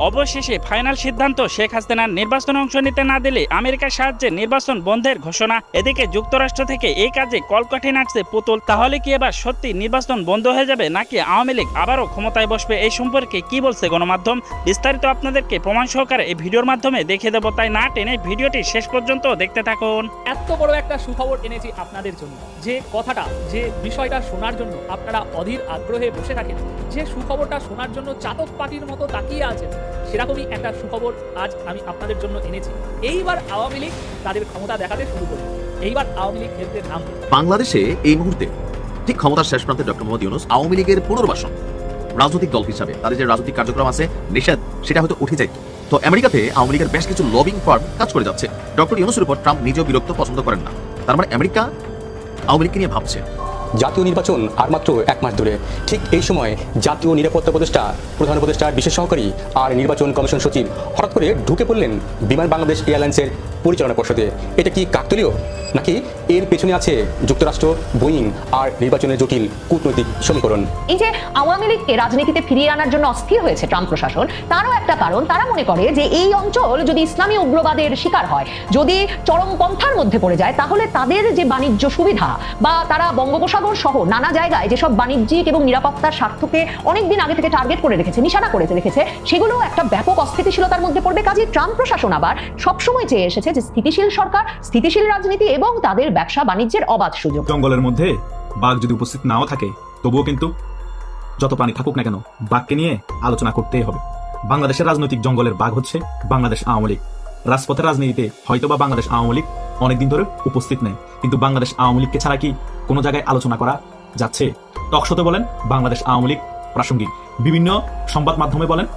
অবশেষে ফাইনাল সিদ্ধান্ত, শেখ হাসিনার নির্বাচনে অংশ নিতে না দিলে আমেরিকার সাহায্যে নির্বাচন বন্ধের ঘোষণা। এদিকে যুক্তরাষ্ট্র থেকে এই কাজে কলকাঠি নাড়ছে পুতুল। তাহলে কি এবার সত্যি নির্বাচন বন্ধ হয়ে যাবে, নাকি আওয়ামী লীগ আবারও ক্ষমতায় বসবে? এই সম্পর্কে কি বলছে গণমাধ্যম, বিস্তারিত আপনাদেরকে প্রমাণ সহকারে এই ভিডিওর মাধ্যমে দেখিয়ে দেবো। তাই না টেনে ভিডিওটি শেষ পর্যন্ত দেখতে থাকুন। এত বড় একটা সুখবর এনেছি আপনাদের জন্য, যে কথাটা, যে বিষয়টা শোনার জন্য আপনারা অধীর আগ্রহে বসে থাকেন, যে সুখবরটা শোনার জন্য চাতক পাটির মতো তাকিয়ে আছেন, সেরকমই একটা সুখবর আজ আমি আপনাদের জন্য এনেছি। এইবার আওয়ামী লীগ তাদের ক্ষমতা দেখাতে শুরু করবে। এইবার আওয়ামী লীগ খেলতে নামবে। বাংলাদেশে এই মুহূর্তে ঠিক ক্ষমতার শেষ প্রান্তে ডক্টর মোহাম্মদ ইউনূস আওয়ামী লীগের পুনর্বাসন রাজনৈতিক দল হিসাবে তাদের যে রাজনৈতিক কার্যক্রম আছে নিষেধ, সেটা হয়তো উঠে যায়। তো আমেরিকাতে আওয়ামী লীগের বেশ কিছু লবিং ফার্ম কাজ করে যাচ্ছে। ডক্টর ইউনূসের উপর ট্রাম্প নিজেও বিরক্ত পছন্দ করেন না। তার মানে আমেরিকা আওয়ামী লীগকে নিয়ে ভাবছে। জাতীয় নির্বাচন আর মাত্র 1 মাস দূরে। ঠিক এই সময় জাতীয় নিরাপত্তা উপদেষ্টা, প্রধান উপদেষ্টার বিশেষ সহকারী আর নির্বাচন কমিশন সচিব হঠাৎ করে ঢুকে পড়লেন বিমান বাংলাদেশ এয়ারলাইন্সের পরিচালনা পর্ষদে। এটা কি কাকতালীয়, নাকি এর পেছনে আছে যুক্তরাষ্ট্র, বোয়িং আর নির্বাচনের জটিল কূটনৈতিক সমীকরণ? এই যে আওয়ামী লীগকে রাজনীতিতে ফিরিয়ে আনার জন্য অস্থির হয়েছে ট্রাম্প প্রশাসন, তারও একটা কারণ, তারা মনে করে যে এই অঞ্চল যদি ইসলামী উগ্রবাদের শিকার হয়, যদি চরমপন্থার মধ্যে পড়ে যায়, তাহলে তাদের যে বাণিজ্য সুবিধা বা তারা বঙ্গোপসাগর সহ নানা জায়গায় যেসব বাণিজ্যিক এবং নিরাপত্তার স্বার্থকে অনেকদিন আগে থেকে টার্গেট করে রেখেছে, নিশানা করে রেখেছে, সেগুলো একটা ব্যাপক অস্থিতিশীলতার মধ্যে পড়বে। কাজে ট্রাম্প প্রশাসন আবার সবসময় চেয়ে এসেছে যে স্থিতিশীল সরকার, স্থিতিশীল রাজনীতি এবং তাদের ব্যবসা বাণিজ্যের অবাধ সুযোগ। জঙ্গলের মধ্যে বাঘ যদি উপস্থিত নাও থাকে, তবুও কিন্তু যত প্রাণী থাকুক না কেন, বাঘকে নিয়ে আলোচনা করতেই হবে। বাংলাদেশের রাজনৈতিক জঙ্গলের বাঘ হচ্ছে বাংলাদেশ আওয়ামী লীগ। রাজপথের রাজনীতিতে হয়তোবা বাংলাদেশ আওয়ামী লীগ অনেকদিন ধরে উপস্থিত নেই, কিন্তু বাংলাদেশ আওয়ামী লীগকে ছাড়া কি কোনো জায়গায় আলোচনা করা যাচ্ছে? টকশোতে বলেন বাংলাদেশ আওয়ামী লীগ প্রাসঙ্গিক, বিভিন্ন সংবাদ মাধ্যমে বলেন,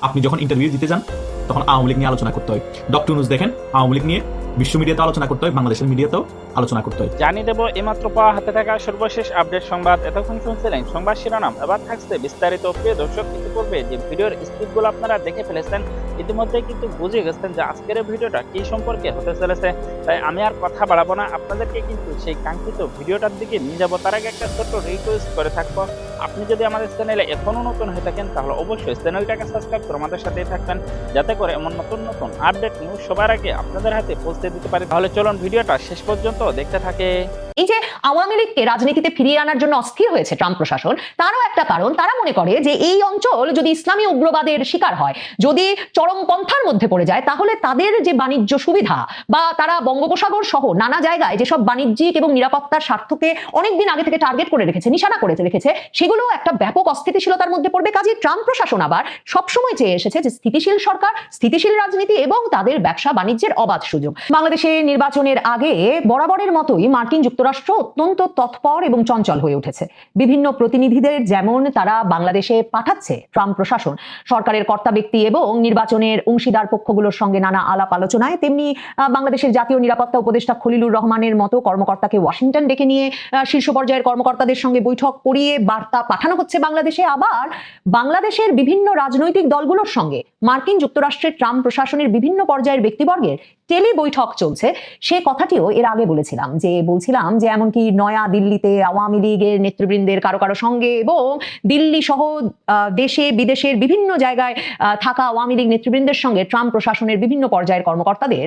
আপনি যখন ইন্টারভিউ দিতে যান তখন আওয়ামী লীগ নিয়ে আলোচনা করতে হয়। ডক্টর ইউনূস দেখেন আওয়ামী লীগ নিয়ে বিশ্ব মিডিয়াতে আলোচনা করতে হয়, বাংলাদেশের মিডিয়াতেও আলোচনা করতে হয়। জানিয়ে দেবো এইমাত্র পাওয়া হাতে থাকা সর্বশেষ আপডেট সংবাদ। এতক্ষণ শুনছিলেন সংবাদ শিরোনাম, এবার থাকছে বিস্তারিত। প্রিয় দর্শক, কিন্তু পূর্বে যে ভিডিওর স্ক্রিপ্টগুলো আপনারা দেখে ফেলেছেন, ইতিমধ্যে কিন্তু বুঝে গেছেন যে আজকের ভিডিওটা কি সম্পর্কে হতে চলেছে। তাই আমি আর কথা বাড়াবো না, আপনাদেরকে কিন্তু সেই কাঙ্ক্ষিত ভিডিওটার দিকে নিয়ে যাবো। তার আগে একটা ছোট্ট রিকোয়েস্ট করে থাকবো, আপনি যদি আমাদের চ্যানেলে এখনো নতুন হয়ে থাকেন, তাহলে অবশ্যই চ্যানেলটাকে সাবস্ক্রাইব করে আমাদের সাথেই থাকবেন, যাতে করে এমন নতুন নতুন আপডেট নিউজ সবার আগে আপনাদের হাতে পৌঁছে দিতে পারি। তাহলে চলুন ভিডিওটা শেষ পর্যন্ত দেখতে থাকে। এই যে আওয়ামী লীগকে রাজনীতিতে ফিরিয়ে আনার জন্য অস্থির হয়েছে ট্রাম্প প্রশাসন, তারও একটা কারণ, তারা মনে করে যে এই অঞ্চল যদি ইসলামী উগ্রবাদের শিকার হয়, যদি চরমপন্থার মধ্যে পড়ে যায়, তাহলে তাদের যে বাণিজ্য সুবিধা বা তারা বঙ্গোপসাগর সহ নানা জায়গায় যেসব বাণিজ্যিক এবং নিরাপত্তার স্বার্থকে অনেকদিন আগে থেকে টার্গেট করে রেখেছে, নিশানা করে রেখেছে, সেগুলো একটা ব্যাপক অস্থিতিশীলতার মধ্যে পড়বে। কাজে ট্রাম্প প্রশাসন আবার সবসময় চেয়ে এসেছে যে স্থিতিশীল সরকার, স্থিতিশীল রাজনীতি এবং তাদের ব্যবসা বাণিজ্যের অবাধ সুযোগ। বাংলাদেশে নির্বাচনের আগে বরাবরের মতোই মার্কিন যুক্তরাষ্ট্র অত্যন্ত তৎপর এবং চঞ্চল হয়ে উঠেছে। বিভিন্ন প্রতিনিধিদের যেমন তারা বাংলাদেশে পাঠাচ্ছে ট্রাম্প প্রশাসন, সরকারের কর্তা ব্যক্তি এবং নির্বাচনের অংশীদার পক্ষগুলোর সঙ্গে নানা আলাপ আলোচনায়, তেমনি বাংলাদেশের জাতীয় নিরাপত্তা উপদেষ্টা খলিলুর রহমানের মতো কর্মকর্তাকে ওয়াশিংটন ডেকে নিয়ে শীর্ষ পর্যায়ের কর্মকর্তাদের সঙ্গে বৈঠক করিয়ে বার্তা পাঠানো হচ্ছে বাংলাদেশে। আবার বাংলাদেশের বিভিন্ন রাজনৈতিক দলগুলোর সঙ্গে মার্কিন যুক্তরাষ্ট্রের ট্রাম্প প্রশাসনের বিভিন্ন পর্যায়ের ব্যক্তিবর্গের টেলি বৈঠক চলছে। সে কথাটিও এর আগে বলছিলাম যে এমনকি নয়া দিল্লিতে আওয়ামী লীগের নেতৃবৃন্দের কারো কারো সঙ্গে এবং দিল্লি সহ দেশে বিদেশের বিভিন্ন জায়গায় থাকা আওয়ামী লীগ নেতৃবৃন্দের সঙ্গে ট্রাম্প প্রশাসনের বিভিন্ন পর্যায়ের কর্মকর্তাদের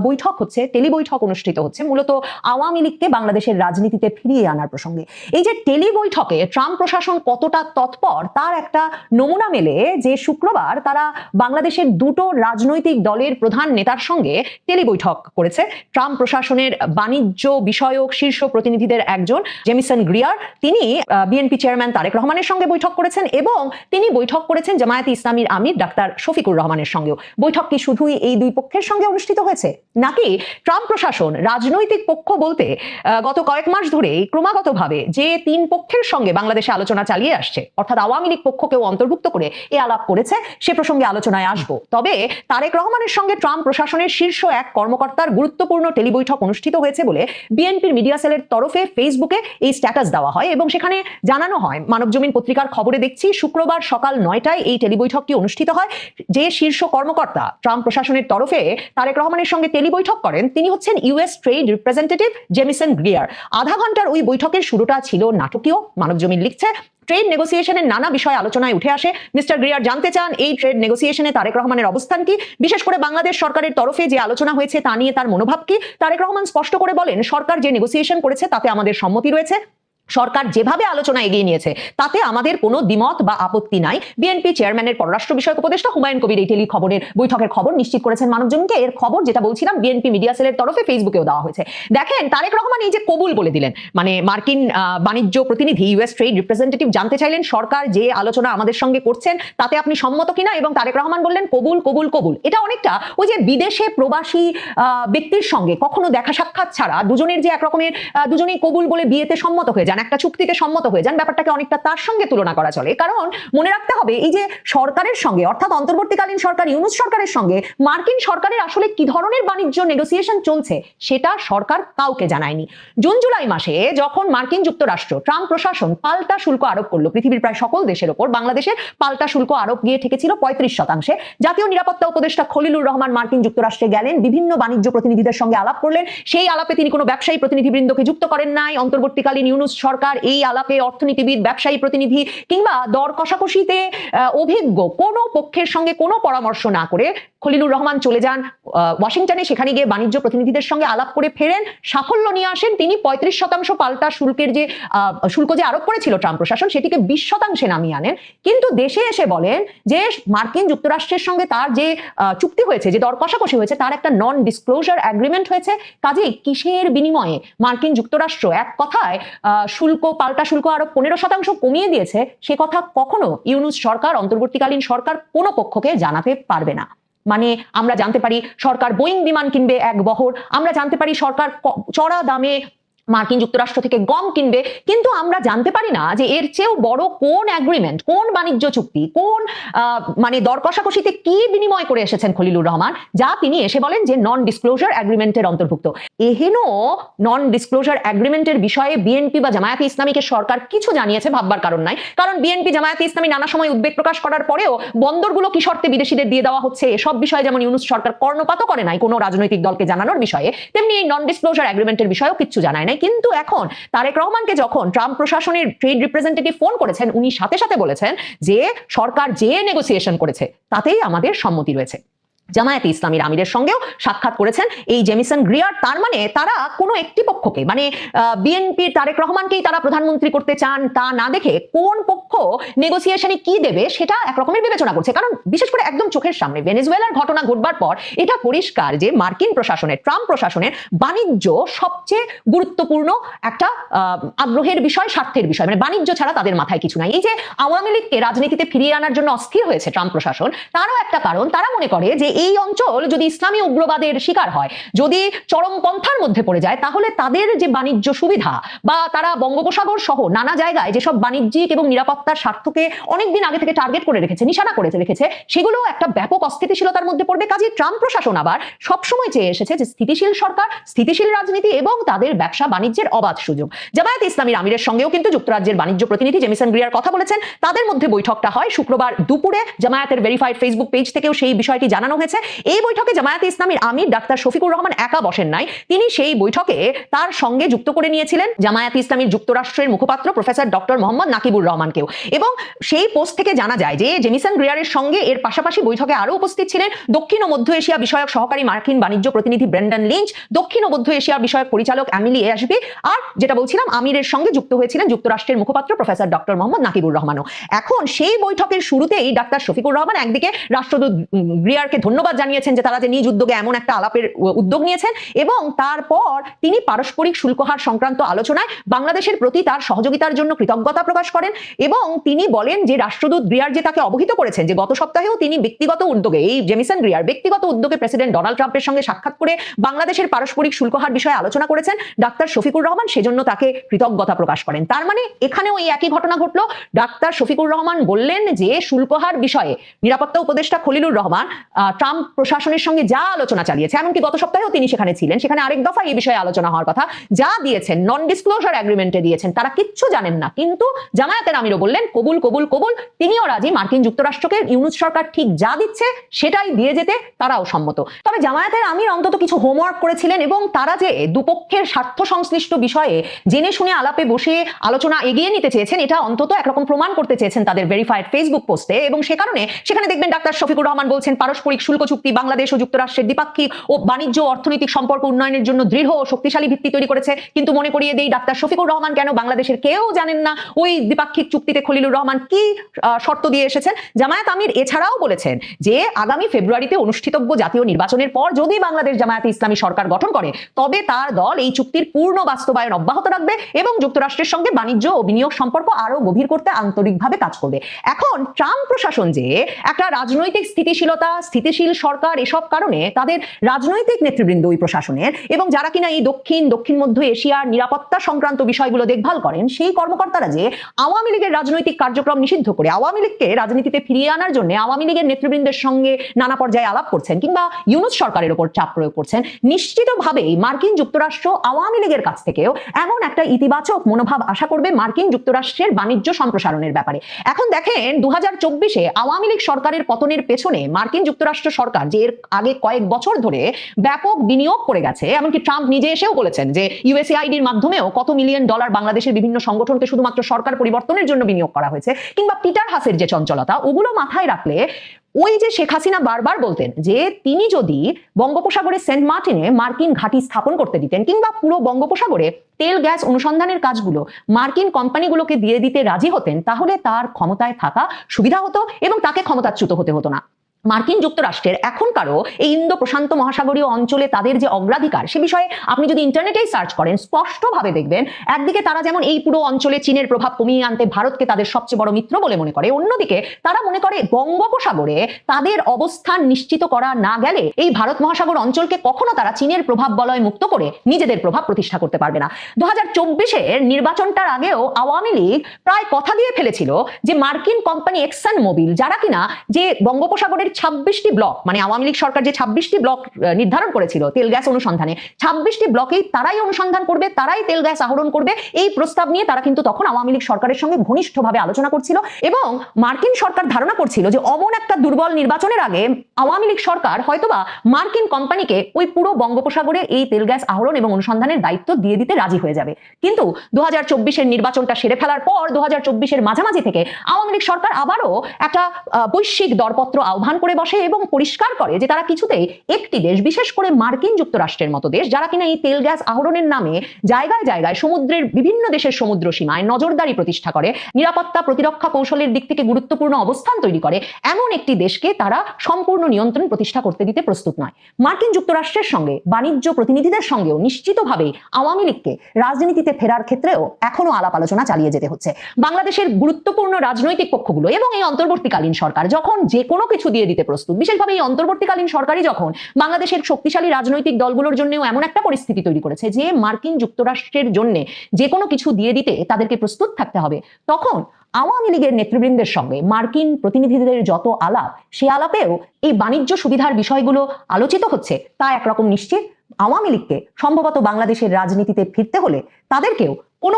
বৈঠক হচ্ছে, টেলি বৈঠক অনুষ্ঠিত হচ্ছে, মূলত আওয়ামী লীগকে বাংলাদেশের রাজনীতিতে ফিরিয়ে আনার প্রসঙ্গে। এই যে টেলি বৈঠকে ট্রাম্প প্রশাসন কতটা তৎপর, তার একটা নমুনা মেলে যে শুক্রবার তারা বাংলাদেশের দুটো রাজনৈতিক দলের প্রধান নেতার সঙ্গে টেলি বৈঠক করেছে। ট্রাম্প প্রশাসনের বাণিজ্য বিষয়ক শীর্ষ প্রতিনিধিদের একজন জেমিসন গ্রিয়ার, তিনি বিএনপি চেয়ারম্যান তারেক রহমানের সঙ্গে বৈঠক করেছেন এবং তিনি বৈঠক করেছেন জামায়াতে ইসলামীর আমির ডাক্তার শফিকুর রহমানের সঙ্গেও। বৈঠক কি শুধুই এই দুই পক্ষের সঙ্গে অনুষ্ঠিত হয়েছে, নাকি ট্রাম্প প্রশাসন রাজনৈতিক পক্ষ বলতে গত কয়েক মাস ধরেই ক্রমাগতভাবে যে তিন পক্ষের সঙ্গে বাংলাদেশে আলোচনা চালিয়ে আসছে, অর্থাৎ আওয়ামী লীগ পক্ষকেও অন্তর্ভুক্ত করে এ আলাপ করেছে, সে প্রসঙ্গে আলোচনায় আসবো। তবে তারেক রহমানের সঙ্গে ট্রাম্প প্রশাসনের শীর্ষ এক কর্মকর্তার গুরুত্বপূর্ণ টেলি বৈঠক অনুষ্ঠিত হয়েছে বলে বিএনপির মিডিয়া সেলের তরফে ফেসবুকে এই স্ট্যাটাস দেওয়া হয় এবং সেখানে জানানো হয়, মানবজমিন পত্রিকার খবরে দেখছি শুক্রবার সকাল 9টায় এই টেলি বৈঠকটি অনুষ্ঠিত হয়। যে শীর্ষ কর্মকর্তা ট্রাম্প প্রশাসনের তরফে তারেক রহমানের সঙ্গে টেলি বৈঠক করেন, তিনি হচ্ছেন US trade representative Jamieson Greer. আধা ঘন্টার ওই বৈঠকের শুরুটা ছিল নাটকীয়, মানবজমিন লিখছে। ট্রেড নেগোসিয়েশনের নানা বিষয় আলোচনায় উঠে আসে। মিস্টার গ্রিয়ার জানতে চান এই ট্রেড নেগোসিয়েশনে তারেক রহমানের অবস্থান কি, বিশেষ করে বাংলাদেশ সরকারের তরফে যে আলোচনা হয়েছে তা নিয়ে তার মনোভাব কি। তারেক রহমান স্পষ্ট করে বলেন, সরকার যে নেগোসিয়েশন করেছে তাতে আমাদের সম্মতি রয়েছে, সরকার যেভাবে আলোচনা এগিয়ে নিয়েছে তাতে আমাদের কোনো দ্বিমত বা আপত্তি নাই। বিএনপি চেয়ারম্যানের পররাষ্ট্র বিষয়ক উপদেষ্টা হুমায়ুন কবির এই টেলি খবরের বৈঠকের খবর নিশ্চিত করেছেন মানবজমিনকে। এর খবর যেটা বলছিলাম বিএনপি মিডিয়া সেলের তরফে ফেসবুকেও দেওয়া হয়েছে। দেখেন, তারেক রহমান এই যে কবুল বলে দিলেন, মানে মার্কিন বাণিজ্য প্রতিনিধি ইউএস ট্রেড রিপ্রেজেন্টেটিভ জানতে চাইলেন সরকার যে আলোচনা আমাদের সঙ্গে করছেন তাতে আপনি সম্মত কিনা, এবং তারেক রহমান বললেন কবুল কবুল কবুল। এটা অনেকটা ওই যে বিদেশে প্রবাসী ব্যক্তির সঙ্গে কখনো দেখা সাক্ষাৎ ছাড়া দুজনের যে একরকমের দুজনেই কবুল বলে বিয়েতে সম্মত হয়ে যান, একটা চুক্তিতে সম্মত হয়ে যান, ব্যাপারটাকে অনেকটা তার সঙ্গে তুলনা করা চলে। কারণ মনে রাখতে হবে এই যে সরকারের সঙ্গে, অর্থাৎ অন্তর্বর্তীকালীন সরকার ইউনূস সরকারের সঙ্গে মার্কিন সরকারের আসলে কি ধরনের বাণিজ্য নেগোসিয়েশন চলছে সেটা সরকার কাউকে জানায়নি। জুন জুলাই মাসে যখন মার্কিন যুক্তরাষ্ট্র ট্রাম্প প্রশাসন পাল্টা শুল্ক আরোপ করলো পৃথিবীর প্রায় সকল দেশের ওপর, বাংলাদেশের পাল্টা শুল্ক আরোপ গিয়ে ঠেকেছিল 35%। জাতীয় নিরাপত্তা উপদেষ্টা খলিলুর রহমান মার্কিন যুক্তরাষ্ট্রে গেলেন, বিভিন্ন বাণিজ্য প্রতিনিধিদের সঙ্গে আলাপ করলেন। সেই আলাপে তিনি কোনো ব্যবসায়ী প্রতিনিধিবৃন্দকে যুক্ত করেন নাই। অন্তর্বর্তীকালীন ইউনূস সরকার এই আলাপে অর্থনীতিবিদ, ব্যবসায়ী প্রতিনিধি কিংবা দর কষাকষিতে অভিজ্ঞ কোনো পক্ষের সঙ্গে কোনো পরামর্শ না করে খলিলুর রহমান চলে যান ওয়াশিংটনে। সেখানে গিয়ে বাণিজ্য প্রতিনিধিদের সঙ্গে আলাপ করে ফেরেন, সাফল্য নিয়ে আসেন। তিনি 35% পাল্টা শুল্কের যে শুল্ক যে আরোপ করেছিল ট্রাম্প প্রশাসন সেটিকে 20% নামিয়ে আনেন। কিন্তু দেশে এসে বলেন যে মার্কিন যুক্তরাষ্ট্রের সঙ্গে তার যে চুক্তি হয়েছে, যে দর কষাকষি হয়েছে, তার একটা নন ডিসক্লোজার এগ্রিমেন্ট হয়েছে। কাজেই কিসের বিনিময়ে মার্কিন যুক্তরাষ্ট্র এক কথায় শুল্ক, পাল্টা শুল্ক আরো 15% কমিয়ে দিয়েছে, সে কথা কখনো ইউনূস সরকার, অন্তর্বর্তীকালীন সরকার কোনো পক্ষকে জানাতে পারবে না। মানে আমরা জানতে পারি সরকার বোয়িং বিমান কিনবে এক বহর, আমরা জানতে পারি সরকার চড়া দামে মার্কিন যুক্তরাষ্ট্র থেকে গম কিনবে, কিন্তু আমরা জানতে পারি না যে এর চেয়েও বড় কোন এগ্রিমেন্ট, কোন বাণিজ্য চুক্তি, কোন মানে দর কষাকষিতে কি বিনিময় করে এসেছেন খলিলুর রহমান, যা তিনি এসে বলেন যে নন ডিসক্লোজার এগ্রিমেন্টের অন্তর্ভুক্ত। এহেন নন ডিসক্লোজার এগ্রিমেন্টের বিষয়ে বিএনপি বা জামায়াতে ইসলামীকে সরকার কিছু জানিয়েছে ভাববার কারণ নাই। কারণ বিএনপি, জামায়াতে ইসলামী নানা সময় উদ্বেগ প্রকাশ করার পরেও বন্দরগুলো কি শর্তে বিদেশিদের দিয়ে দেওয়া হচ্ছে এসব বিষয়ে যেমন ইউনূস সরকার কর্ণপাতও করে নাই কোনো রাজনৈতিক দলকে জানানোর বিষয়ে, তেমনি এই নন ডিসক্লোজার এগ্রিমেন্টের বিষয়েও কিচ্ছু জানায় নাই। কিন্তু এখন তারেক রহমানকে যখন ট্রাম্প প্রশাসনের ট্রেড রিপ্রেজেন্টেটিভ ফোন করেছেন, উনি সাথে সাথে বলেছেন যে সরকার যে নেগোসিয়েশন করেছে তাতেই আমাদের সম্মতি রয়েছে। জামায়াতে ইসলামীর আমিরের সঙ্গেও সাক্ষাৎ করেছেন এই জেমিসন গ্রিয়ার। তার মানে তারা কোনো একটি পক্ষকে, মানে বিএনপির তারেক রহমানকেই তারা প্রধানমন্ত্রী করতে চান তা না দেখে কোন পক্ষ নেগোসিয়েশনে কি দেবে সেটা একরকমের বিবেচনা করছে। কারণ বিশেষ করে একদম চোখের সামনে ভেনেজুয়েলার ঘটনা ঘটবার পর এটা পরিষ্কার যে মার্কিন প্রশাসনের, ট্রাম্প প্রশাসনের বাণিজ্য সবচেয়ে গুরুত্বপূর্ণ একটা আগ্রহের বিষয়, স্বার্থের বিষয়। মানে বাণিজ্য ছাড়া তাদের মাথায় কিছু নাই। এই যে আওয়ামী লীগকে রাজনীতিতে ফিরিয়ে আনার জন্য অস্থির হয়েছে ট্রাম্প প্রশাসন, তারও একটা কারণ, তারা মনে করে যে এই অঞ্চল যদি ইসলামী উগ্রবাদের শিকার হয়, যদি চরমপন্থার মধ্যে পড়ে যায়, তাহলে তাদের যে বাণিজ্য সুবিধা বা তারা বঙ্গোপসাগর সহ নানা জায়গায় যেসব বাণিজ্যিক এবং নিরাপত্তার স্বার্থকে অনেকদিন আগে থেকে টার্গেট করে রেখেছে, নিশানা করে রেখেছে, সেগুলো একটা ব্যাপক অস্থিতিশীলতার মধ্যে পড়বে। কাজে ট্রাম্প প্রশাসন আবার সবসময় চেয়ে এসেছে যে স্থিতিশীল সরকার, স্থিতিশীল রাজনীতি এবং তাদের ব্যবসা বাণিজ্যের অবাধ সুযোগ। জামায়াতে ইসলামীর আমিরের সঙ্গেও কিন্তু যুক্তরাজ্যের বাণিজ্য প্রতিনিধি জেমিসন গ্রিয়ার কথা বলেছেন। তাদের মধ্যে বৈঠকটা হয় শুক্রবার দুপুরে। জামায়াতের ভেরিফাইড ফেসবুক পেজ থেকেও সেই বিষয়টি জানানো হয়েছে। এই বৈঠকে জামায়াতে ইসলামীর আমির ডাক্তার শফিকুর রহমান একা বসেন নাই, তিনি সেই বৈঠকে তার সঙ্গে যুক্ত করে নিয়েছিলেন জামায়াতে ইসলামীর যুক্তরাষ্ট্রের মুখপাত্র প্রফেসর ডক্টর মোহাম্মদ নাকিবুর রহমানকেও। এবং সেই পোস্ট থেকে জানা যায় যে জেমিসন গ্রিয়ারের সঙ্গে এর পাশাপাশি বৈঠকে আরো উপস্থিত ছিলেন দক্ষিণ ও মধ্য এশিয়া বিষয়ক সহকারী মার্কিন বাণিজ্য প্রতিনিধি ব্রেন্ডন লিঞ্চ, দক্ষিণ ও মধ্য এশিয়া বিষয়ক পরিচালক এমিলি এশবি, আর যেটা বলছিলাম আমিরের সঙ্গে যুক্ত হয়েছিলেন যুক্তরাষ্ট্রের মুখপাত্র প্রফেসর ডক্টর মোহাম্মদ নাকিবুর রহমানও। এখন সেই বৈঠকের শুরুতেই ডাক্তার শফিকুর রহমান একদিকে রাষ্ট্রদূত গ্রিয়ারকে ধন্যবাদ জানিয়েছেন যে তারা যে নিজ উদ্যোগে এমন একটা আলাপের উদ্যোগ নিয়েছেন, এবং তারপর তিনি পারস্পরিক শুল্ক হার সংক্রান্ত আলোচনায় বাংলাদেশের প্রতি তার সহযোগিতার জন্য কৃতজ্ঞতা প্রকাশ করেন। এবং তিনি বলেন যে রাষ্ট্রদূত গ্রিয়ার যে তাকে অবহিত করেছেন যে গত সপ্তাহেও তিনি ব্যক্তিগত উদ্যোগে, এই জেমিসন গ্রিয়ার ব্যক্তিগত উদ্যোগে প্রেসিডেন্ট ডোনাল্ড ট্রাম্পের সঙ্গে সাক্ষাৎ করে বাংলাদেশের পারস্পরিক শুল্ক হার বিষয়ে আলোচনা করেছেন ডাক্তার শফিকুর রহমান, সেজন্য তাকে কৃতজ্ঞতা প্রকাশ করেন। তার মানে এখানেও এই একই ঘটনা ঘটলো। ডাক্তার শফিকুর রহমান বললেন যে শুল্ক হার বিষয়ে নিরাপত্তা উপদেষ্টা খলিলুর রহমান ট্রাম্প প্রশাসনের সঙ্গে যা আলোচনা চালিয়েছে, এমনকি গত সপ্তাহেও তিনি সেখানে ছিলেন, সেখানে আরেক দফা এই বিষয়ে আলোচনা হওয়ার কথা, যা দিয়েছেন নন ডিসক্লোজার এগ্রিমেন্টে দিয়েছেন, তারা কিচ্ছু জানেন না। কিন্তু জামায়াতের আমিরও বললেন কবুল কবুল কবুল, তিনিও রাজি, মার্কিন যুক্তরাষ্ট্রকে ইউনূস সরকার ঠিক যা দিচ্ছে সেটাই দিয়ে যেতে তারাও সম্মত। তবে জামায়াতের আমির অন্তত কিছু হোমওয়ার্ক করেছিলেন এবং তারা যে দুপক্ষের স্বার্থ সংশ্লিষ্ট বিষয়ে জেনে শুনে আলাপে বসে আলোচনা এগিয়ে নিতে চেয়েছেন, এটা অন্তত একরকম প্রমাণ করতে চেয়েছেন তাদের ভেরিফাইড ফেসবুক পোস্টে। এবং সে কারণে সেখানে দেখবেন ডাক্তার শফিকুর রহমান বলছেন পারস্পরিক শুল্ক চুক্তি বাংলাদেশ ও যুক্তরাষ্ট্রের দ্বিপাক্ষিক ও বাণিজ্য অর্থনৈতিক সম্পর্ক উন্নয়নের জন্য দৃঢ় ও শক্তিশালী ভিত্তি তৈরি করেছে। কিন্তু মনে করিয়ে দেই, ডাক্তার শফিকুর রহমান কেন বাংলাদেশের কেউ জানেন না ওই দ্বিপাক্ষিক চুক্তিতে খলিলুর রহমান কি শর্ত দিয়ে এসেছেন। জামায়াত আমির এছাড়াও বলেছেন যে আগামী ফেব্রুয়ারিতে অনুষ্ঠিতব্য জাতীয় নির্বাচনের পর যদি বাংলাদেশ জামায়াতে ইসলামী সরকার গঠন করে, তবে তার দল এই চুক্তির পূর্ণ বাস্তবায়ন অব্যাহত রাখবে এবং যুক্তরাষ্ট্রের সঙ্গে বাণিজ্য ও বিনিয়োগ সম্পর্ক আরো গভীর করতে আন্তরিকভাবে কাজ করবে। এখন ট্রাম্প প্রশাসন যে একটা রাজনৈতিক স্থিতিশীল সরকার, এসব কারণে তাদের রাজনৈতিক নেতৃবৃন্দ ওই প্রশাসনের এবং যারা কিনা এই দক্ষিণ মধ্য এশিয়ার নিরাপত্তা সংক্রান্ত বিষয়গুলো দেখভাল করেন, সেই কর্মকর্তারা যে আওয়ামী লীগের রাজনৈতিক কার্যক্রম নিষিদ্ধ করে আওয়ামী লীগকে রাজনীতিতে ফিরিয়ে আনার জন্য আওয়ামী লীগের নেতৃবৃন্দের সঙ্গে নানা পর্যায়ে আলাপ করছেন কিংবা ইউনূস সরকারের উপর চাপ প্রয়োগ করছেন, নিশ্চিতভাবেই মার্কিন যুক্তরাষ্ট্র আওয়ামী লীগের কাছ থেকেও এমন একটা ইতিবাচক মনোভাব আশা করবে মার্কিন যুক্তরাষ্ট্রের বাণিজ্য সম্প্রসারণের ব্যাপারে। এখন দেখেন 2024-এ আওয়ামী লীগ সরকারের পতনের পেছনে মার্কিন যুক্তরাষ্ট্র সরকার যে এর আগে কয়েক বছর ধরে ব্যাপক বিনিয়োগ করে গেছে, এমনকি ট্রাম্প নিজে এসেও বলেছেন যে ইউএসএআইডির মাধ্যমেও কত মিলিয়ন ডলার বাংলাদেশের বিভিন্ন সংগঠনকে শুধুমাত্র সরকার পরিবর্তনের জন্য বিনিয়োগ করা হয়েছে, কিংবা পিটার হাসের যে চঞ্চলতা, ওগুলো মাথায় রাখলে ওই যে শেখ হাসিনা বারবার বলতেন যে তিনি যদি বঙ্গোপসাগরের সেন্ট মার্টিনে মার্কিন ঘাঁটি স্থাপন করতে দিতেন কিংবা পুরো বঙ্গোপসাগরে তেল গ্যাস অনুসন্ধানের কাজগুলো মার্কিন কোম্পানিগুলোকে দিয়ে দিতে রাজি হতেন, তাহলে তার ক্ষমতায় থাকা সুবিধা হতো এবং তাকে ক্ষমতাচ্যুত হতে হতো না। মার্কিন যুক্তরাষ্ট্রের এখনকারও এই ইন্দো প্রশান্ত মহাসাগরীয় অঞ্চলে তাদের যে অগ্রাধিকার, সে বিষয়ে আপনি যদি ইন্টারনেটেই সার্চ করেন স্পষ্টভাবে দেখবেন, একদিকে তারা যেমন এই পুরো অঞ্চলে চীনের প্রভাব কমিয়ে আনতে ভারতকে তাদের সবচেয়ে বড় মিত্র বলে মনে করে, অন্যদিকে তারা মনে করে বঙ্গোপসাগরে তাদের অবস্থান নিশ্চিত করা না গেলে এই ভারত মহাসাগর অঞ্চলকে কখনো তারা চীনের প্রভাব বলয় মুক্ত করে নিজেদের প্রভাব প্রতিষ্ঠা করতে পারবে না। 2024-এর নির্বাচনটার আগেও আওয়ামী লীগ প্রায় কথা দিয়ে ফেলেছিল যে মার্কিন কোম্পানি এক্সন মোবিল, যারা কিনা যে বঙ্গোপসাগরের 26টি ব্লক, মানে আওয়ামী লীগ সরকার যে 26টি ব্লক নির্ধারণ করেছিল তেল গ্যাস অনুসন্ধানে, 26টি ব্লকেই তারাই অনুসন্ধান করবে, তারাই তেল গ্যাস আহরণ করবে, এই প্রস্তাব নিয়ে তারা কিন্তু তখন আওয়ামী লীগ সরকারের সঙ্গে ঘনিষ্ঠভাবে আলোচনা করছিল এবং মার্কিন সরকার ধারণা করছিল যে অমন একটা দুর্বল নির্বাচনের আগে আওয়ামী লীগ সরকার হয়তোবা মার্কিন কোম্পানিকে ওই পুরো বঙ্গোপসাগরে এই তেল গ্যাস আহরণ এবং অনুসন্ধানের দায়িত্ব দিয়ে দিতে রাজি হয়ে যাবে। কিন্তু 2024-এর নির্বাচনটা সেরে ফেলার পর 2024-এর মাঝামাঝি থেকে আওয়ামী লীগ সরকার আবারও একটা বৈশ্বিক দরপত্র আহ্বান করে বসে এবং পরিষ্কার করে যে তারা কিছুতেই একটি দেশ, বিশেষ করে মার্কিন যুক্তরাষ্ট্রের মতো দেশ, যারা কিনা এই তেল গ্যাস আহরণের নামে জায়গায় জায়গায় সমুদ্রের বিভিন্ন দেশের সমুদ্র সীমায় নজরদারি প্রতিষ্ঠা করে, নিরাপত্তা প্রতিরক্ষা কৌশলের দিক থেকে গুরুত্বপূর্ণ অবস্থান তৈরি করে, এমন একটি দেশকে তারা সম্পূর্ণ নিয়ন্ত্রণ প্রতিষ্ঠা করতে দিতে প্রস্তুত নয়। মার্কিন যুক্তরাষ্ট্রের সঙ্গে বাণিজ্য প্রতিনিধিদের সঙ্গেও নিশ্চিতভাবেই আওয়ামী লীগকে রাজনীতিতে ফেরার ক্ষেত্রেও এখনো আলাপ আলোচনা চালিয়ে যেতে হচ্ছে। বাংলাদেশের গুরুত্বপূর্ণ রাজনৈতিক পক্ষগুলো এবং এই অন্তর্বর্তীকালীন সরকার যখন যে কোনো কিছু দিয়ে দিতে প্রস্তুত, বিশেষভাবে এই অন্তর্বর্তীকালীন সরকারই যখন বাংলাদেশের শক্তিশালী রাজনৈতিক দলগুলোর জন্যও এমন একটা পরিস্থিতি তৈরি করেছে যে মার্কিন যুক্তরাষ্ট্রের জন্য যে কোনো কিছু দিয়ে দিতে তাদেরকে প্রস্তুত থাকতে হবে, তখন আওয়ামী লীগের নেতৃবৃন্দের সঙ্গে মার্কিন প্রতিনিধিদের যত আলাপ, সে আলাপেও এই বাণিজ্য সুবিধার বিষয়গুলো আলোচিত হচ্ছে, তা একরকম নিশ্চিত আওয়ামী লীগকে সম্ভবত বাংলাদেশের রাজনীতিতে ফিরতে হলে তাদেরকেও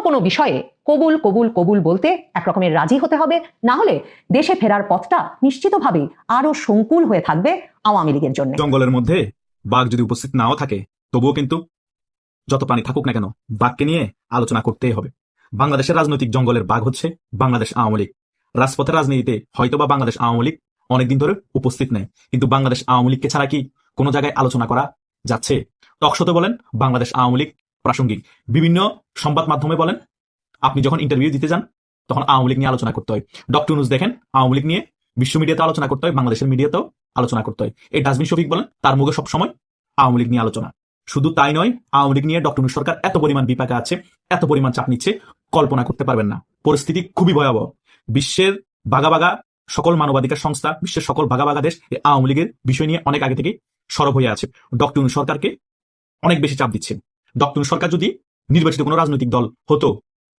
কোনো বিষয়ে কবুল কবুল কবুল বলতে একরকমের রাজি হতে হবে, না হলে দেশে ফেরার পথটা নিশ্চিতভাবেই আরো সংকুল হয়ে থাকবে আওয়ামী লীগের জন্য। জঙ্গলের মধ্যে বাঘ যদি উপস্থিত নাও থাকে, তবুও কিন্তু যত প্রাণী থাকুক না কেন, বাঘকে নিয়ে আলোচনা করতেই হবে। বাংলাদেশের রাজনৈতিক জঙ্গলের বাঘ হচ্ছে বাংলাদেশ আওয়ামী লীগ। রাজপথের রাজনীতিতে হয়তোবা বাংলাদেশ আওয়ামী লীগ অনেকদিন ধরে উপস্থিত নেই, কিন্তু বাংলাদেশ আওয়ামী লীগকে ছাড়া কি কোনো জায়গায় আলোচনা করা যাচ্ছে? টকশোতে বলেন বাংলাদেশ আওয়ামী লীগ প্রাসঙ্গিক, বিভিন্ন সংবাদ মাধ্যমে বলেন, আপনি যখন ইন্টারভিউ দিতে যান তখন আওয়ামী লীগ নিয়ে আলোচনা করতে হয়। ডক্টর ইউনূস দেখেন আওয়ামী লীগ নিয়ে বিশ্ব মিডিয়াতে আলোচনা করতে হয়, বাংলাদেশের মিডিয়াতেও আলোচনা করতে হয়। এই ডাস্টবিন শফিক বলেন, তার মুখে সবসময় আওয়ামী লীগ নিয়ে আলোচনা। শুধু তাই নয়, আওয়ামী লীগ নিয়ে ডক্টর ইউনূস সরকার এত পরিমাণ বিপাকে আছে, এত পরিমাণ চাপ নিচ্ছে, কল্পনা করতে পারবেন না। পরিস্থিতি খুবই ভয়াবহ। বিশ্বের বাঘা সকল মানবাধিকার সংস্থা, বিশ্বের সকল বাঘা দেশ এই আওয়ামী লীগের বিষয় নিয়ে অনেক আগে থেকে সরব হয়ে আছে। ডক্টর ইউনূস সরকারকে অনেক বেশি চাপ দিচ্ছে। ডক্টর ইউনূস সরকার যদি নির্বাচিত কোনো রাজনৈতিক দল হতো,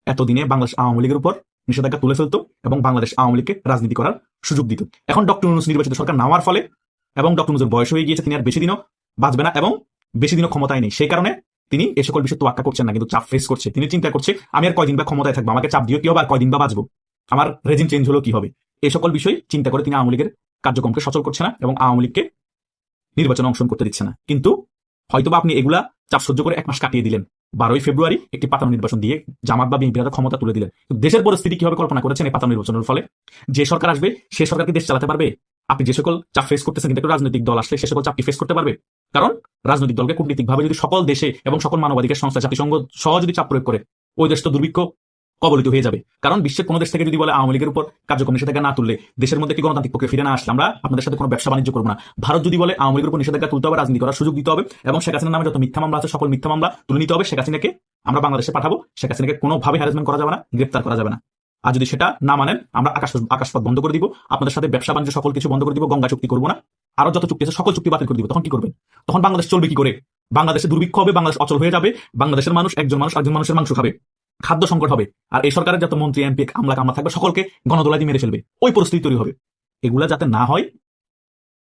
এতদিনে বাংলাদেশ আওয়ামী লীগের উপর নিষেধাজ্ঞা তুলে ফেলতো এবং বাংলাদেশ আওয়ামী লীগকে রাজনীতি করার সুযোগ দিত। এখন ডক্টর ইউনূস নির্বাচিত সরকার নেওয়ার ফলে এবং ডক্টর ইউনূসের বয়স হয়ে গিয়েছে, তিনি আর বেশি দিনও বাঁচবে না এবং বেশি দিনও ক্ষমতায় নেই। সেই কারণে তিনি এ সকল বিষয় তোয়াক্কা করছেন না, কিন্তু চাপ ফেস করছে। তিনি চিন্তা করছে আমি আর কয়দিন বা ক্ষমতায় থাকবো, আমাকে চাপ দিও কি হবে, আর কয়দিন বা বাঁচবো, আমার রেজিম চেঞ্জ হলো কি হবে। এই সকল বিষয় চিন্তা করে তিনি আওয়ামী লীগের কার্যক্রমকে সচল করছে না এবং আওয়ামী লীগকে নির্বাচনে অংশগ্রহণ করতে দিচ্ছে না। কিন্তু হয়তোবা আপনি এগুলা চাপ সহ্য করে 1 মাস কাটিয়ে দিলেন, 12ই ফেব্রুয়ারি একটি পাতানো নির্বাচন দিয়ে জামাত বা বিএনপির হাতে ক্ষমতা তুলে দিলেন। দেশের পরিস্থিতি কিভাবে কল্পনা করেছেন এই পাতানো নির্বাচনের ফলে? যে সরকার আসবে সে সরকার কি দেশ চালাতে পারবে? আপনি যে সকল চাপ ফেস করতেছেন, কিন্তু একটা রাজনৈতিক দল আসলে সে সকল চাপ কি ফেস করতে পারবে? কারণ রাজনৈতিক দলকে কূটনীতিকভাবে যদি সকল দেশে এবং সকল মানবাধিকার সংস্থা, জাতিসংঘ সহ যদি চাপ প্রয়োগ করে, ওই দেশ তো দুর্ভিক্ষ কবলিত হয়ে যাবে। কারণ বিশ্বের কোনো দেশ থেকে যদি বলে আওয়ামী লীগের উপর কার্যক্রম নিষেধাজ্ঞা না তুললে দেশের মধ্যে কি গণতান্ত্রিক প্রক্রিয়া ফিরে না আসলে আমরা আপনাদের সাথে কোনো ব্যবসা বাণিজ্য করবো না। ভারত যদি বলে আওয়ামী লীগের উপর নিষেধাজ্ঞা তুলতে হবে, রাজনীতি করার সুযোগ দিতে হবে এবং শেখ হাসিনার নামে যত মিথ্যা মামলা আছে সকল মিথ্যা মামলা তুলে নিতে হবে, শেখ হাসিনাকে আমরা বাংলাদেশে পাঠাবো, শেখ হাসিনাকে কোনোভাবে হ্যারাসমেন্ট করা যাবে না, গ্রেপ্তার করা যাবে না। আর যদি সেটা না মানেন আমরা আকাশপথ বন্ধ করে দিব, আপনাদের সাথে ব্যবসা বাণিজ্য সকল কিছু বন্ধ করে দিব, গঙ্গা চুক্তি করবো না, আরো যত চুক্তি আছে সকল চুক্তি বাতিল করে দিব। তখন কি করবেন? তখন বাংলাদেশ চলবে কি করে? বাংলাদেশে দুর্ভিক্ষ হবে, বাংলাদেশ অচল হয়ে যাবে, বাংলাদেশের মানুষ একজন মানুষের মাংস খাবে, খাদ্য সংকট হবে, আর এই সরকারের যত মন্ত্রী এমপি আমলা কামলা থাকবে সকলকে গণদোলাই দিয়ে মেরে ফেলবে। ওই পরিস্থিতি তৈরি হবে। এগুলা যাতে না হয়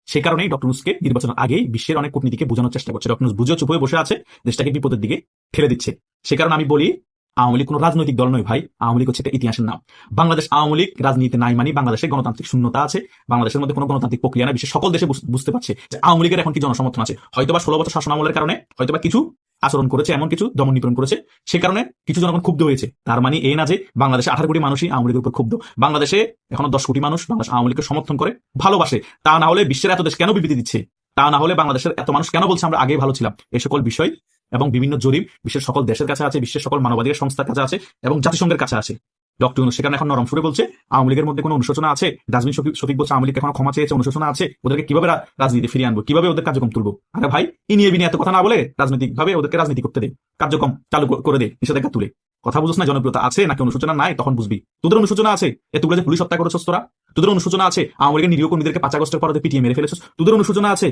সে কারণেই ডক্টর ইউনূসকে নির্বাচনের আগেই বিশ্বের অনেক কূটনীতিকে বোঝানোর চেষ্টা করছে। ডক্টর ইউনূস বুঝেও চুপ হয়ে বসে আছে, দেশটাকে বিপদের দিকে ঠেলে দিচ্ছে। সে কারণে আমি বলি আওয়ামী লীগ কোনো রাজনৈতিক দল নয় ভাই, আওয়ামী লীগ হচ্ছে একটা ইতিহাসের নাম। বাংলাদেশ আওয়ামী লীগ রাজনীতিতে নাই মানে বাংলাদেশে গণতান্ত্রিক শূন্যতা আছে, বাংলাদেশের মধ্যে কোনো গণতান্ত্রিক প্রক্রিয়া নাই। বিশ্বের সকল দেশে বুঝতে পারছে যে আওয়ামী লীগের এখন কি জনসমর্থন আছে। হয়তোবা 16 বছর শাসন আমলের কারণে হয়তোবা কিছু আচরণ করেছে, এমন কিছু দমন নিপীড়ন করেছে, সে কারণে কিছু জনগণ ক্ষুব্ধ হয়েছে। তার মানে এই না যে বাংলাদেশে 18 কোটি মানুষই আওয়ামী লীগের উপর ক্ষুব্ধ। বাংলাদেশে এখনো 10 কোটি মানুষ বাংলাদেশ আওয়ামী লীগকে সমর্থন করে, ভালোবাসে। তা না হলে বিশ্বের এত দেশ কেন বিবৃতি দিচ্ছে? তা না হলে বাংলাদেশের এত মানুষ কেন বলছে আমরা আগে ভালো ছিলাম? এই সকল বিষয় এবং বিভিন্ন জরিপ বিশ্বের সকল দেশের কাছে আছে, বিশ্বের সকল মানবাধিকার সংস্থার কাছে আছে এবং জাতিসংঘের কাছে আছে। ডক্টর ইউনূস সেখানে এখন নরম সুরে বলছে আওয়ামী লীগের মধ্যে কোনো অনুশোচনা আছে। ডাস্টবিন শফিক বলছে আওয়ামী লীগ এখনো ক্ষমা চেয়েছে, অনুশোচনা আছে, ওদেরকে কিভাবে রাজনীতি ফিরিয়ে আনবো, কিভাবে ওদের কার্যক্রম তুলবো? আরে ভাই ইনিয়ে বিনিয়ে এত কথা না বলে রাজনৈতিক ভাবে ওদেরকে রাজনীতি করতে দে, কার্যক্রম চালু করে দে, নিষেধাজ্ঞা তুলে। কথা বুঝছ না? জনপ্রিয়তা আছে নাকি অনুশোচনা নাই তখন বুঝবি। তোদের অনুশোচনা আছে এতগুলো যে পুলিশ হত্যা করেছস তোরা, তোদের অনুশোচনা আছে আওয়ামী লীগের নিরীহ কর্মীদেরকে 5 আগস্টের পরে পিটিয়ে মেরে ফেলেছস, তোদের অনুশোচনা আছে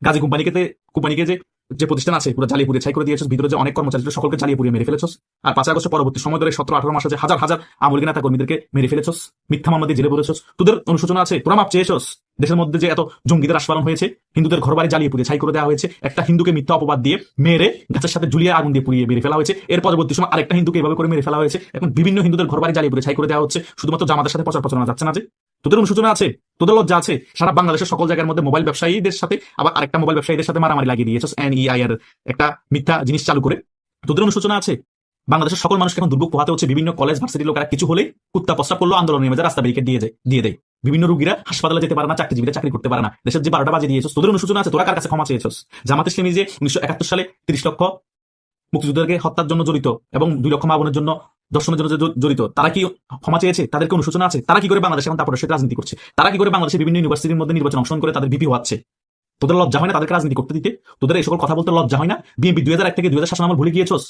গাজী কোম্পানিকে যে প্রতিষ্ঠান আছে পুরো জ্বালিয়ে পুড়িয়ে ছাই করে দিয়েছস, ভিতরে যে অনেক কর্মচারী সকলকে জ্বালিয়ে পুড়িয়ে মেরে ফেলেছস। আর 5 আগস্টের পরবর্তী সময় ধরে 17-18 মাসে যে হাজার হাজার আওয়ামী লীগের নেতা কর্মীদেরকে মেরে ফেলেছস, মিথ্যা মামলা দিয়ে জেলে পড়েছস। তোদের অনুশোচনা আছে? তোরা মাপ চেয়েছস? দেশের মধ্যে যে এত জঙ্গিদের আস্ফালন হয়েছে, হিন্দুদের ঘরবাড়ি জ্বালিয়ে পুড়িয়ে ছাই করে দেওয়া হয়েছে, একটা হিন্দুকে মিথ্যা অপবাদ দিয়ে মেরে গাছের সাথে ঝুলিয়ে আগুন দিয়ে পুড়িয়ে মেরে ফেলা হয়েছে, এর পরবর্তী সময় আরেকটা হিন্দুকে এভাবে করে মেরে ফেলা হয়েছে। এখন বিভিন্ন হিন্দুদের ঘরবাড়ি জ্বালিয়ে পুড়িয়ে ছাই করে দেওয়া হচ্ছে, শুধুমাত্র জামাতের সাথে প্রচারণা যাচ্ছে না যে? তোদের অনুশোচনা আছে? তোদের লজ্জা আছে? সারা বাংলাদেশের সকল জায়গার মধ্যে মোবাইল ব্যবসায়ীদের সাথে আবার আরেকটা মোবাইল ব্যবসায়ীদের সাথে মারামারি লাগিয়ে দিয়েছস NEI এর একটা মিথ্যা জিনিস চালু করে। তোদের অনুশোচনা আছে? বাংলাদেশের সকল মানুষকে এখন দুর্ভোগ পোহাতে হচ্ছে। বিভিন্ন কলেজ ভার্সিটির লোকেরা কিছু হলে কুত্তা প্রস্তাব করলো, আন্দোলন নেমে যায়, রাস্তা ব্যারিকেড দিয়ে দেয়। বিভিন্ন রোগীরা হাসপাতালে যেতে পারে না, চাকরিজীবীরা চাকরি করতে পারে না। দেশের যে 12টা বাজে দিয়েছস, তোদের অনুশোচনা আছে? তোরা কার কাছে ক্ষমা চেয়েছস? জামাত ইসলামী যে 1971 সালে 30 লক্ষ মুক্তিযোদ্ধাদেরকে হত্যার জন্য জড়িত এবং 2 লক্ষ মা বোনের জন্য দর্শনের জন্য জড়িত, তারা কি ক্ষমা চেয়েছে? তাদেরকে অনুশোচনা আছে? তারা কি করে বাংলাদেশে এখন তারপরে রাজনীতি করছে? তারা কি করে বাংলাদেশের বিভিন্ন ইউনিভার্সিটির মধ্যে নির্বাচন অংশগ্রহণ করে তাদের ভিপি হচ্ছে? তোদের লজ্জা হয় না তাদেরকে রাজনীতি করতে দিতে? তোদের এই সকল কথা বলতে লজ্জা হয় না? বিএনপি 2001 থেকে 2000 শাসন আমল ভুলে গিয়েছস?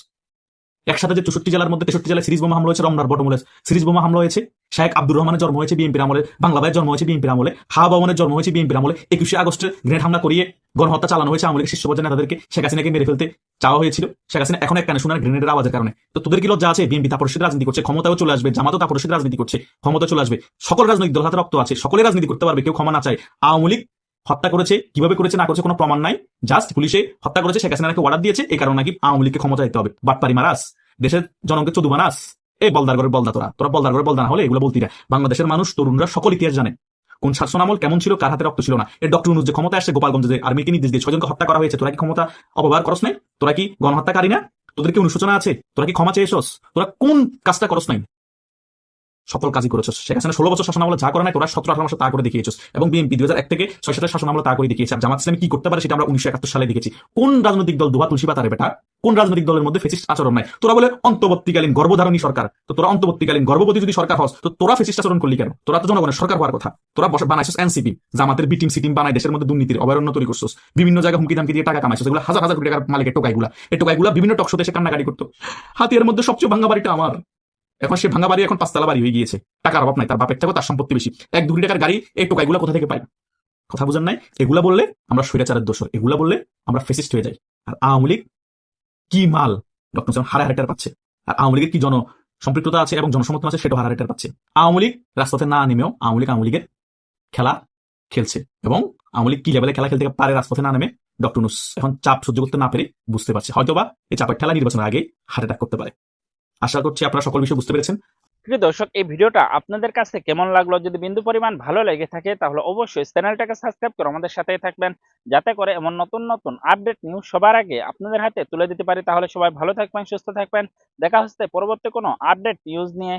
একসাথে যে 64 জেলার মধ্যে 63 জেলায় সিরিজ বোমা হামলা হয়েছে, রমনার বটমূলে সিরিজ বোমা হামলা হয়েছে, শাহেখ আব্দুর রহমানের জন্ম হয়েছে বিএনপির আমলে, বাংলা ভাইয়ের জন্ম হয়েছে বিএনপির আমলে, হাওয়া ভবনের জন্ম হয়েছে বিএনপির আমলে, 21 আগস্টে গ্রেনেড হামলা করিয়ে গণহত্যা চালানো হয়েছে আওয়ামী লীগের শীর্ষ পর্যায়ে নেতাদেরকে, শেখ হাসিনাকে মেরে ফেলতে চাওয়া হয়েছিল। শেখ হাসিনা এখন এক কানে শোনার গ্রেনেডের আওয়াজের কারণে। তো তোদের কি লজ্জা আছে? বিএনপি তাপরশীল রাজনীতি করছে, ক্ষমতাও চলে আসবে, জামাতও তাপরশীল রাজনীতি করছে, ক্ষমতা চলে আসবে। সকল রাজনৈতিক দল হাতে রক্ত আছে, সকলে রাজনীতি করতে পারবে, কেউ ক্ষমা না চায়। আওয়ামী লীগ হত্যা করেছে, কিভাবে করেছে না করেছে কোনো প্রমাণ নাই, জাস্ট পুলিশে হত্যা করেছে, শেখ হাসিনাকে অর্ডার দিয়েছে, এই কারণে নাকি আওয়ামী লীগকে ক্ষমতা দিতে হবে। বাটপারি মারাস, দেশের জনগণকে চোদু বানাস, এই বলদার ঘরের বলদা তোরা বলদার ঘরের বলদা না হলে এগুলো বলতি না। বাংলাদেশের মানুষ তরুণরা সকল ইতিহাস জানে কোন শাসন আমল কেমন ছিল, কার হাতে রক্ত ছিল না। এই ডক্টর ইউনূস যে ক্ষমতা আসছে, গোপালগঞ্জে যে আর্মিকে নির্দেশ দিয়ে 6 জনকে হত্যা করা হয়েছে, তোরা কি ক্ষমতা অপব্যবহার করস নাই? তোরা কি গণহত্যাকারী না? তোদের কি অনুশোচনা আছে? তোরা কি ক্ষমা চেয়েছস? তোরা কোন কাজটা করস নাই? সকল কাজই করেছস। শেখ হাসিনা 16 বছর শাসন আমলে যা করে নাই, তোরা 17-18 মাসে তা করে দেখিয়েছস। এবং বিএনপি 2001 থেকে 6 সালের শাসন আমলে তা করে দেখিয়েছে। আর জামাত ইসলামী কি করতে পারে সেটা আমরা 1971 সালে দেখেছি। কোন রাজনৈতিক দল দুহা তুলসী পাতারে বেটা? কোন রাজনৈতিক দলের মধ্যে ফেসিস্ট আচরণ নাই? তোরা বলে অন্তর্বর্তীকালীন গর্ভধারণী সরকার, তো তোরা অন্তর্বর্তীকালীন গর্ভবতী যদি সরকার হস, তো তোরা ফেসিস্ট আচরণ করলি কেন? তোরা তো জনগণের সরকার হওয়ার কথা। তোরা বানাইছস এনসিপি, জামাতের বি টিম সি টিম বানাই দেশের মধ্যে দুর্নীতির অভয়ারণ্য তৈরি করছস, বিভিন্ন জায়গায় হুমকি দামকি দিয়ে টাকা কামাইছস। এগুলো হাজার হাজার কোটি টাকার মালিকের টোকাইগুলা, এই টোকাইগুলা বিভিন্ন টকশো দেশে কান্নাকাটি করতো। হাতিয়ার মধ্যে সবচেয়ে ভাঙ্গা বাড়িটা আমার। এখন সে ভাঙা বাড়ি এখন 5 তলা বাড়ি হয়ে গিয়েছে, টাকার অভাব নাই, তার বাপের থেকে তার সম্পত্তি বেশি। 1-2 কোটি টাকার গাড়ি, এই টোকাইগুলা কোথা থেকে পাই? কথা বুঝেন নাই? এগুলা বললে আমরা স্বৈরাচারের দোষর, এগুলা বললে আমরা ফেসিস্ট হয়ে যাই। আর আওয়ামী লীগ কি মাল ডক্টর হারে টের পাচ্ছে, আর আওয়ামী লীগের কি সম্পৃক্ততা আছে এবং জনসমর্থন আছে সেটা হারে টের পাচ্ছে। আওয়ামী লীগ রাজপথে না নেমেও আওয়ামী লীগের খেলা খেলছে এবং আওয়ামী লীগ কি লেভেলে খেলা খেলতে পারে রাজপথে না নেমে ডক্টর ইউনূস এখন চাপ সহ্য করতে না পেরে বুঝতে পারছে হয়তোবা এই চাপের ঠেলা নির্বাচনের আগে হার্ট অ্যাটাক করতে পারে। আশা করছি আপনারা সকল বিষয় বুঝতে পেরেছেন। প্রিয় দর্শক, এই ভিডিওটা আপনাদের কাছে কেমন লাগলো? যদি বিন্দু পরিমাণ ভালো লেগে থাকে তাহলে অবশ্যই চ্যানেলটাকে সাবস্ক্রাইব করে আমাদের সাথেই থাকবেন, যাতে করে এমন নতুন নতুন আপডেট নিউজ সবার আগে আপনাদের হাতে তুলে দিতে পারি। তাহলে সবাই ভালো থাকবেন, সুস্থ থাকবেন। দেখা হচ্ছে পরবর্তী কোনো আপডেট নিউজ নিয়ে।